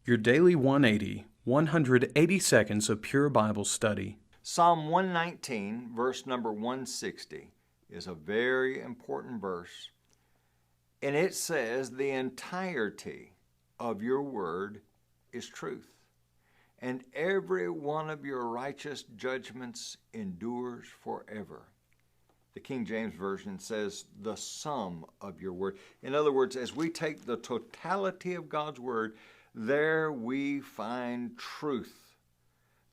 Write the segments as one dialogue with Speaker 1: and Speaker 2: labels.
Speaker 1: Your Daily 180, 180 seconds of pure Bible study.
Speaker 2: Psalm 119, verse number 160, is a very important verse. And it says, "The entirety of your word is truth, and every one of your righteous judgments endures forever." The King James Version says, "the sum of your word." In other words, as we take the totality of God's word, there we find truth.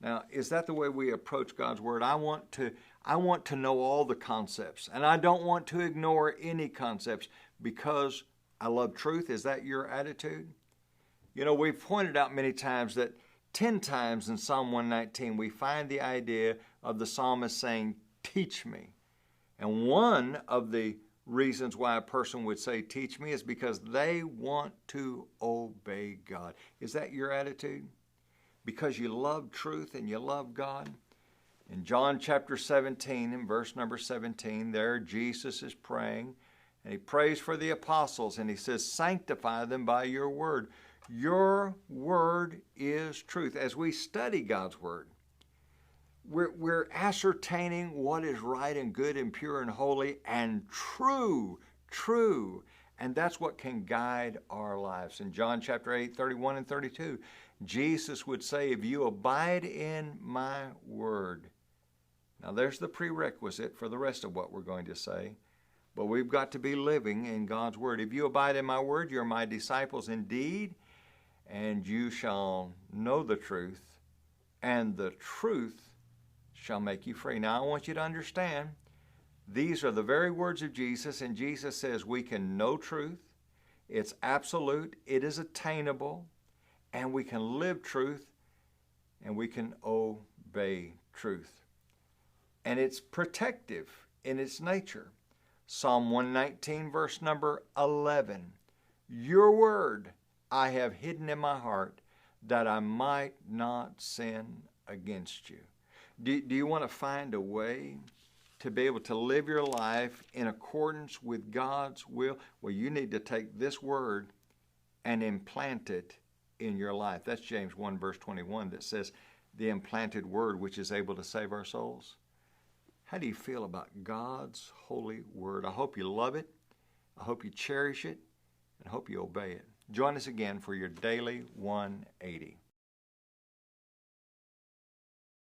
Speaker 2: Now, is that the way we approach God's word? I want to know all the concepts, and I don't want to ignore any concepts because I love truth. Is that your attitude? You know, we've pointed out many times that 10 times in Psalm 119 we find the idea of the psalmist saying, "Teach me." And one of the reasons why a person would say, "Teach me," is because they want to obey God. Is that your attitude? Because you love truth and you love God? In John chapter 17, in verse number 17, there Jesus is praying, and he prays for the apostles, and he says, "Sanctify them by your word." Your word is truth. As we study God's word, we're ascertaining what is right and good and pure and holy and true. And that's what can guide our lives. In John chapter 8, 31 and 32, Jesus would say, "If you abide in my word." Now there's the prerequisite for the rest of what we're going to say. But we've got to be living in God's word. "If you abide in my word, you're my disciples indeed, and you shall know the truth, and the truth shall make you free." Now I want you to understand, these are the very words of Jesus, and Jesus says we can know truth. It's absolute, it is attainable, and we can live truth, and we can obey truth. And it's protective in its nature. Psalm 119, verse number 11, "Your word I have hidden in my heart, that I might not sin against you." Do you want to find a way to be able to live your life in accordance with God's will? Well, you need to take this word and implant it in your life. That's James 1, verse 21, that says, "The implanted word which is able to save our souls." How do you feel about God's holy word? I hope you love it. I hope you cherish it, and I hope you obey it. Join us again for your Daily 180.